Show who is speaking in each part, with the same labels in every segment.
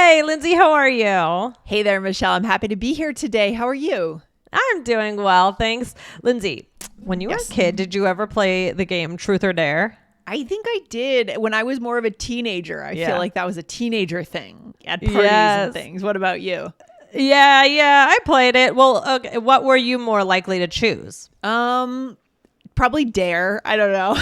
Speaker 1: Hey, Lindsay, how are you?
Speaker 2: Hey there, Michelle. I'm happy to be here today. How are you?
Speaker 1: I'm doing well, thanks. Lindsay, when you were a kid, did you ever play the game Truth or Dare?
Speaker 2: I think I did when I was more of a teenager. I feel like that was a teenager thing at parties and things. What about you?
Speaker 1: Yeah, I played it. Well, okay, what were you more likely to choose?
Speaker 2: Probably Dare. I don't know.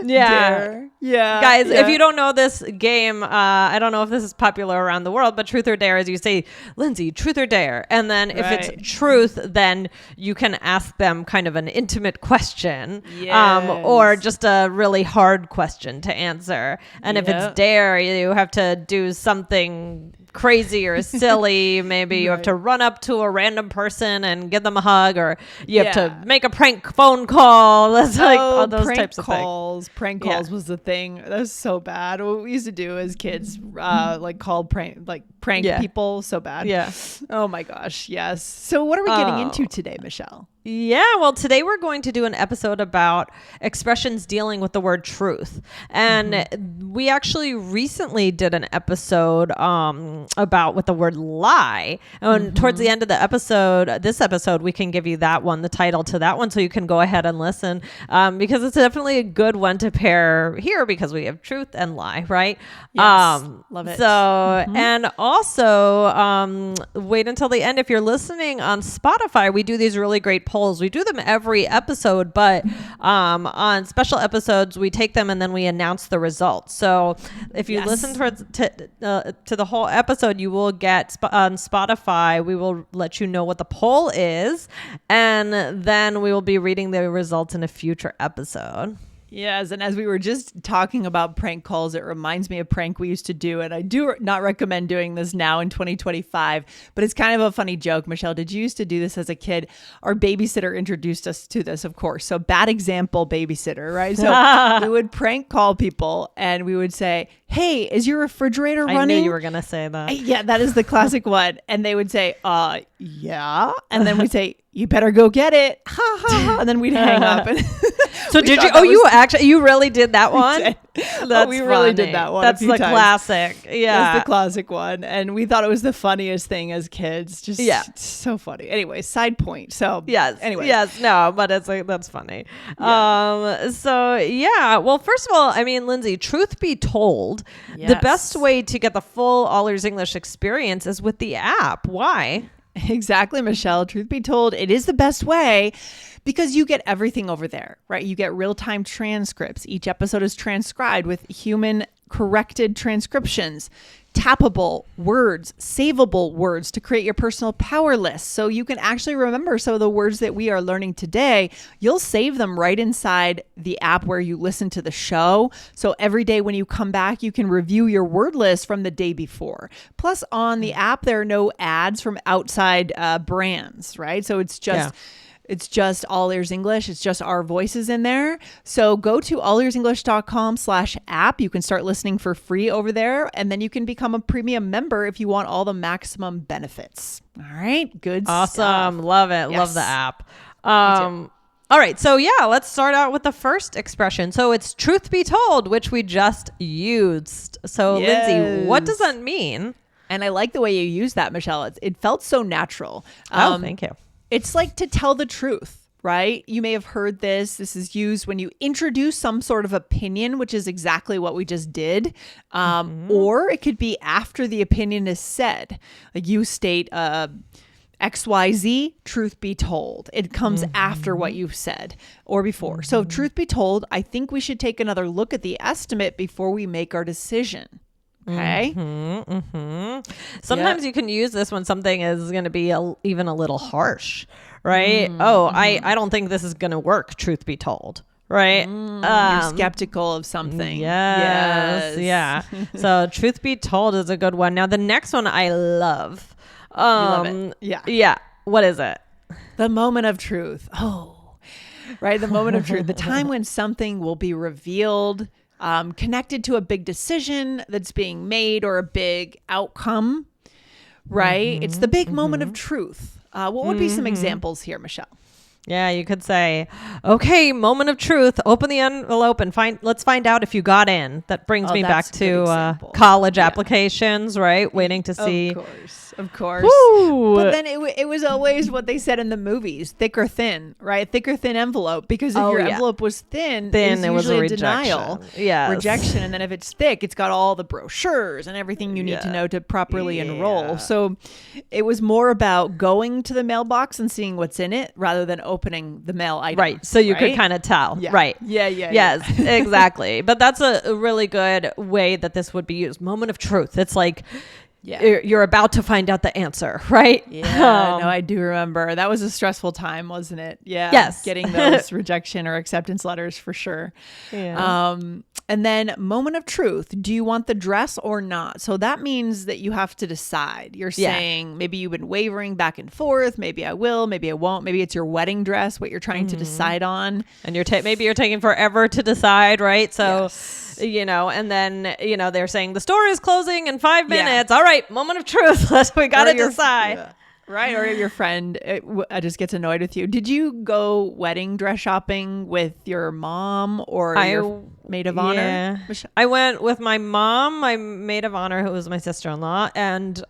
Speaker 1: Yeah.
Speaker 2: Dare. Yeah.
Speaker 1: Guys, if you don't know this game, I don't know if this is popular around the world, but Truth or Dare is you say, Lindsay, Truth or Dare. And then if it's truth, then you can ask them kind of an intimate question or just a really hard question to answer. And if it's Dare, you have to do something crazy or silly. Maybe you have to run up to a random person and give them a hug, or you have to make a prank phone call. That's like all those types of things.
Speaker 2: Prank calls was the thing. That was so bad. What we used to do as kids, prank people so bad.
Speaker 1: Yeah.
Speaker 2: Oh my gosh. Yes. So what are we getting into today, Michelle?
Speaker 1: Yeah, well, today we're going to do an episode about expressions dealing with the word truth. And we actually recently did an episode about with the word lie. And towards the end of the episode, this episode, we can give you that one, the title to that one, so you can go ahead and listen because it's definitely a good one to pair here because we have truth and lie, right?
Speaker 2: Yes, love it.
Speaker 1: So, and also wait until the end. If you're listening on Spotify, we do these really great polls. We do them every episode, but on special episodes, we take them and then we announce the results. So if you listen to the whole episode, you will get on Spotify. We will let you know what the poll is, and then we will be reading the results in a future episode.
Speaker 2: Yes, and as we were just talking about prank calls, it reminds me of a prank we used to do, and I do not recommend doing this now in 2025, but it's kind of a funny joke. Michelle, did you used to do this as a kid? Our babysitter introduced us to this, of course. So bad example babysitter, right? So we would prank call people, and we would say, hey, is your refrigerator running?
Speaker 1: I knew you were going to say that.
Speaker 2: Yeah, that is the classic one. And they would say, yeah. And then we'd say, you better go get it. Ha, ha, ha. And then we'd hang up. And
Speaker 1: so did you? Oh, you really did that one?
Speaker 2: We really did that one.
Speaker 1: That's the classic. Yeah.
Speaker 2: That's the classic one. And we thought it was the funniest thing as kids. Just so funny. Anyway, side point. So
Speaker 1: no, but it's like, that's funny. Well, first of all, I mean, Lindsay, truth be told, the best way to get the full All Ears English experience is with the app. Why?
Speaker 2: Exactly, Michelle. Truth be told, it is the best way because you get everything over there, right? You get real-time transcripts. Each episode is transcribed with human corrected transcriptions, tappable words, savable words to create your personal power list. So you can actually remember some of the words that we are learning today. You'll save them right inside the app where you listen to the show. So every day when you come back, you can review your word list from the day before. Plus on the app, there are no ads from outside brands, right? So it's just... It's just All Ears English. It's just our voices in there. So go to allearsenglish.com/app. You can start listening for free over there. And then you can become a premium member if you want all the maximum benefits. All right. Good
Speaker 1: stuff. Awesome. Love it.
Speaker 2: Yes.
Speaker 1: Love the app. All right. So let's start out with the first expression. So it's truth be told, which we just used. So Lindsay, what does that mean?
Speaker 2: And I like the way you use that, Michelle. It felt so natural.
Speaker 1: Thank you.
Speaker 2: It's like to tell the truth, right? You may have heard this. This is used when you introduce some sort of opinion, which is exactly what we just did. Or it could be after the opinion is said. Like you state XYZ, truth be told. It comes after what you've said or before. So truth be told, I think we should take another look at the estimate before we make our decision. Okay.
Speaker 1: Sometimes you can use this when something is going to be even a little harsh, right? I don't think this is going to work, truth be told. Right.
Speaker 2: You're skeptical of something.
Speaker 1: Yes. Yeah. So truth be told is a good one. Now the next one I love.
Speaker 2: You love it. Yeah.
Speaker 1: Yeah. What is it?
Speaker 2: The moment of truth. Oh, right. The moment of truth. The time when something will be revealed. Connected to a big decision that's being made or a big outcome, right? It's the big moment of truth. What would be some examples here, Michelle?
Speaker 1: Yeah, you could say, okay, moment of truth, open the envelope and let's find out if you got in. That brings me back to college applications, right? Waiting to see.
Speaker 2: Of course.
Speaker 1: Woo!
Speaker 2: But then it was always what they said in the movies, thick or thin, right? Thick or thin envelope. Because if your envelope was thin it was usually a denial.
Speaker 1: Yes.
Speaker 2: Rejection. And then if it's thick, it's got all the brochures and everything you need to know to properly enroll. So it was more about going to the mailbox and seeing what's in it rather than opening the mail item.
Speaker 1: Right. So you could kind of tell.
Speaker 2: Yeah.
Speaker 1: Right.
Speaker 2: Yeah.
Speaker 1: Yes, exactly. But that's a really good way that this would be used. Moment of truth. It's like, you're about to find out the answer, right?
Speaker 2: Yeah, no, I do remember. That was a stressful time, wasn't it? Yeah.
Speaker 1: Yes.
Speaker 2: Getting those rejection or acceptance letters for sure.
Speaker 1: Yeah.
Speaker 2: And then moment of truth. Do you want the dress or not? So that means that you have to decide. You're saying maybe you've been wavering back and forth. Maybe I will, maybe I won't. Maybe it's your wedding dress, what you're trying to decide on.
Speaker 1: And maybe you're taking forever to decide, right? So, and then, they're saying the store is closing in 5 minutes. All right, moment of truth. We got to decide.
Speaker 2: Yeah. Right. Or your friend just gets annoyed with you. Did you go wedding dress shopping with your mom or your maid of honor?
Speaker 1: Yeah. I went with my mom, my maid of honor, who was my sister-in-law, and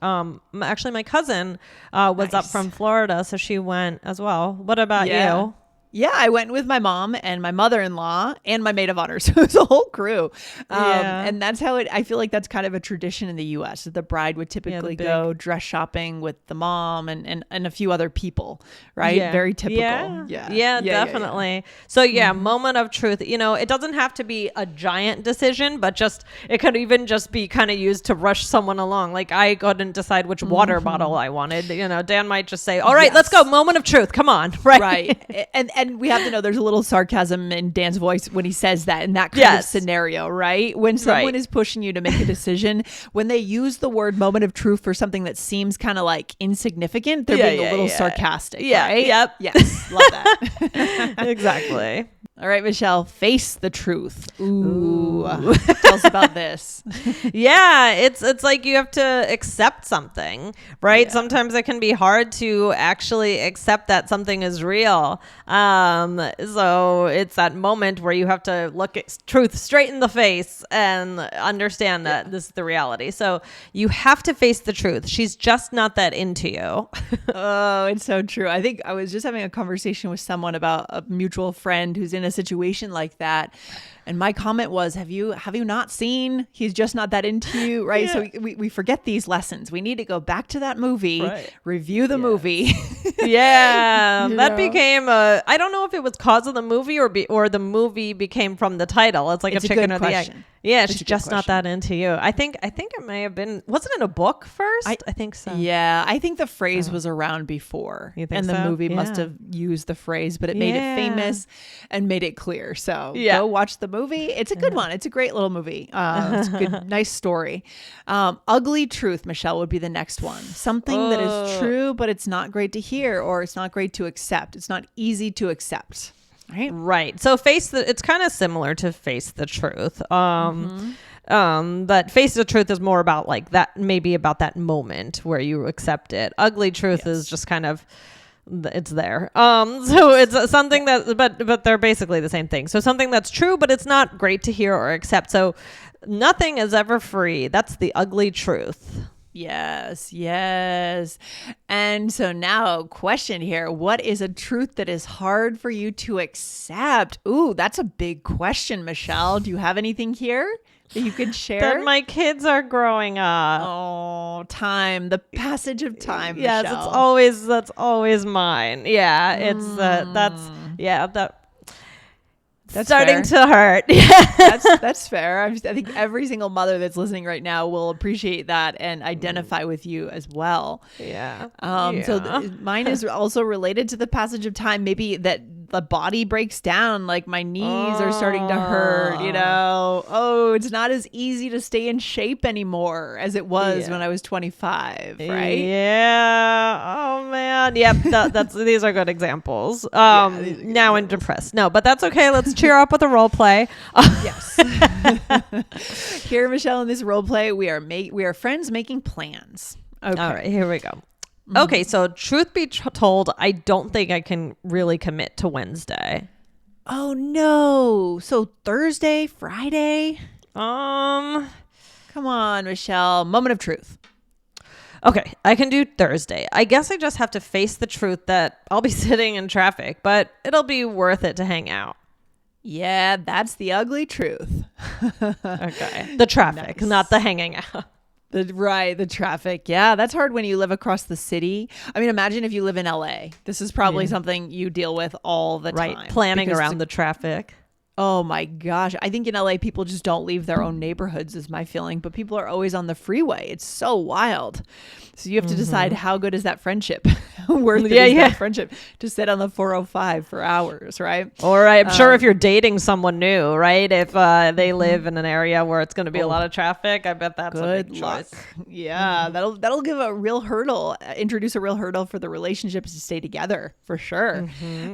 Speaker 1: actually my cousin was up from Florida, so she went as well. What about you?
Speaker 2: Yeah, I went with my mom and my mother-in-law and my maid of honor. So it was a whole crew. And that's how I feel like that's kind of a tradition in the U.S. The bride would typically go dress shopping with the mom and a few other people, right?
Speaker 1: Yeah.
Speaker 2: Very typical.
Speaker 1: Yeah, definitely. Yeah. So moment of truth. It doesn't have to be a giant decision, but it could even just be kind of used to rush someone along. Like I couldn't decide which water bottle I wanted. Dan might just say, all right, let's go. Moment of truth. Come on.
Speaker 2: Right. And we have to know there's a little sarcasm in Dan's voice when he says that in that kind of scenario, right? When someone is pushing you to make a decision, when they use the word moment of truth for something that seems kind of like insignificant, they're being a little sarcastic, right?
Speaker 1: Yep.
Speaker 2: Yes. Love that.
Speaker 1: Exactly.
Speaker 2: All right, Michelle, face the truth. Ooh. Tell us about this.
Speaker 1: Yeah, it's like you have to accept something, right? Yeah. Sometimes it can be hard to actually accept that something is real. So it's that moment where you have to look at truth straight in the face and understand that this is the reality. So you have to face the truth. She's just not that into you.
Speaker 2: Oh, it's so true. I think I was just having a conversation with someone about a mutual friend who's in a situation like that. And my comment was, have you not seen? He's just not that into you, right? Yeah. So we forget these lessons. We need to go back to that movie, review the movie.
Speaker 1: That became I don't know if it was cause of the movie or the movie became from the title. It's like a chicken or the egg. Yeah, she's just not that into you. I think it may have been. Wasn't it a book first? I think so.
Speaker 2: Yeah, I think the phrase was around before,
Speaker 1: you think
Speaker 2: and the movie must have used the phrase, but it made it famous and made it clear. So go watch the movie. It's a good one. It's a great little movie. It's a good, nice story. Ugly truth, Michelle, would be the next one. Something that is true, but it's not great to hear, or it's not great to accept. It's not easy to accept.
Speaker 1: Right. So it's kind of similar to face the truth. But face the truth is more about like that, maybe about that moment where you accept it. Ugly truth is just kind of, it's there. So it's something that, but they're basically the same thing. So something that's true, but it's not great to hear or accept. So nothing is ever free. That's the ugly truth.
Speaker 2: Yes. And so now, question here. What is a truth that is hard for you to accept? Ooh, that's a big question, Michelle. Do you have anything here that you could share?
Speaker 1: That my kids are growing up.
Speaker 2: Oh, time. The passage of time,
Speaker 1: yes,
Speaker 2: Michelle.
Speaker 1: That's always mine. Yeah, it's that's starting to hurt.
Speaker 2: That's fair. I think every single mother that's listening right now will appreciate that and identify with you as well. So mine is also related to the passage of time. Maybe that the body breaks down, like my knees are starting to hurt, it's not as easy to stay in shape anymore as it was when I was 25, right?
Speaker 1: Oh man. Yep. These are good examples. Now I'm depressed. No, but that's okay. Let's cheer up with a role play.
Speaker 2: Yes. Here, Michelle, in this role play, we are friends making plans. Okay.
Speaker 1: All right, here we go. Okay, so truth be told, I don't think I can really commit to Wednesday.
Speaker 2: Oh no. So Thursday, Friday? Come on, Michelle. Moment of truth.
Speaker 1: Okay, I can do Thursday. I guess I just have to face the truth that I'll be sitting in traffic, but it'll be worth it to hang out.
Speaker 2: Yeah, that's the ugly truth.
Speaker 1: Okay. The traffic, not the hanging out.
Speaker 2: The traffic. Yeah, that's hard when you live across the city. I mean, imagine if you live in LA. This is probably something you deal with all the time.
Speaker 1: Right, planning around the traffic.
Speaker 2: Oh my gosh. I think in LA, people just don't leave their own neighborhoods is my feeling, but people are always on the freeway. It's so wild. So you have to decide how good is that friendship? Worth it is that friendship to sit on the 405 for hours, right?
Speaker 1: Or I'm sure if you're dating someone new, right? If they live in an area where it's going to be a lot of traffic, I bet that's a big choice.
Speaker 2: Yeah, that'll give a real hurdle, introduce a real hurdle for the relationships to stay together for sure.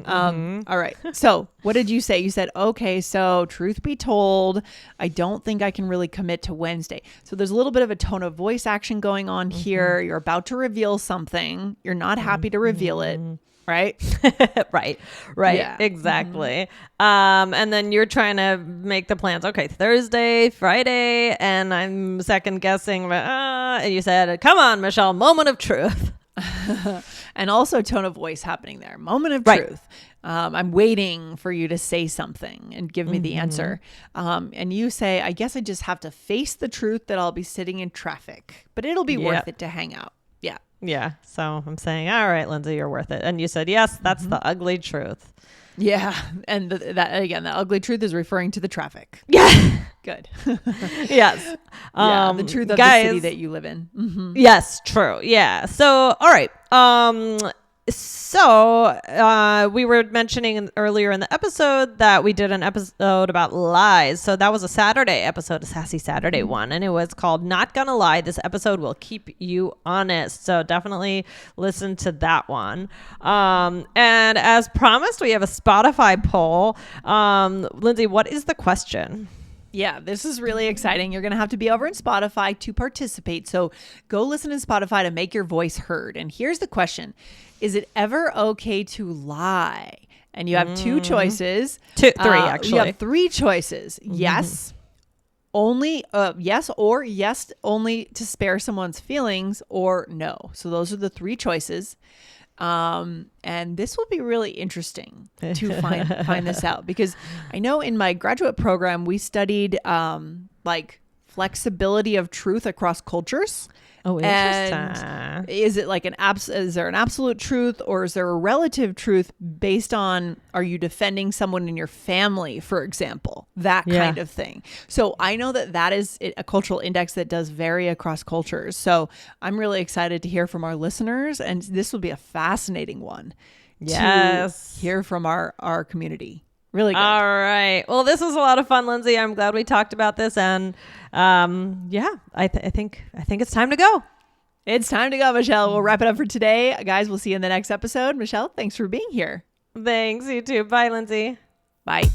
Speaker 2: All right. So what did you say? You said, okay, so truth be told, I don't think I can really commit to Wednesday. So there's a little bit of a tone of voice action going on here. You're about to reveal something. You're not happy to reveal it. Right?
Speaker 1: right.
Speaker 2: Yeah.
Speaker 1: Exactly. And then you're trying to make the plans. Okay, Thursday, Friday, and I'm second guessing. And you said, come on, Michelle, moment of truth.
Speaker 2: And also tone of voice happening there. Moment of truth. I'm waiting for you to say something and give me the answer. And you say, I guess I just have to face the truth that I'll be sitting in traffic, but it'll be worth it to hang out. Yeah.
Speaker 1: Yeah. So I'm saying, all right, Lindsay, you're worth it. And you said, yes, that's the ugly truth.
Speaker 2: Yeah. And that again, the ugly truth is referring to the traffic.
Speaker 1: Yeah.
Speaker 2: Good.
Speaker 1: Yes.
Speaker 2: The truth of the city that you live in.
Speaker 1: Yes, true. Yeah. So, all right. So we were mentioning earlier in the episode that we did an episode about lies. So that was a Saturday episode, a Sassy Saturday one, and it was called Not Gonna Lie. This episode will keep you honest. So definitely listen to that one. And as promised, we have a Spotify poll. Lindsay, what is the question?
Speaker 2: Yeah, this is really exciting. You're going to have to be over in Spotify to participate. So go listen in Spotify to make your voice heard. And here's the question. Is it ever okay to lie? And you have two choices.
Speaker 1: Three, actually.
Speaker 2: You have three choices. Yes. Only yes, or yes only to spare someone's feelings, or no. So those are the three choices. And this will be really interesting to find this out, because I know in my graduate program we studied like flexibility of truth across cultures.
Speaker 1: Oh, interesting.
Speaker 2: And is it like is there an absolute truth, or is there a relative truth based on, are you defending someone in your family, for example, that kind of thing. So I know that is a cultural index that does vary across cultures. So I'm really excited to hear from our listeners, and this will be a fascinating one.
Speaker 1: Yes.
Speaker 2: To hear from our community. Really good.
Speaker 1: All right. Well, this was a lot of fun, Lindsay. I'm glad we talked about this. And I think it's time to go.
Speaker 2: It's time to go, Michelle. We'll wrap it up for today. Guys, we'll see you in the next episode. Michelle, thanks for being here.
Speaker 1: Thanks. You too. Bye, Lindsay.
Speaker 2: Bye.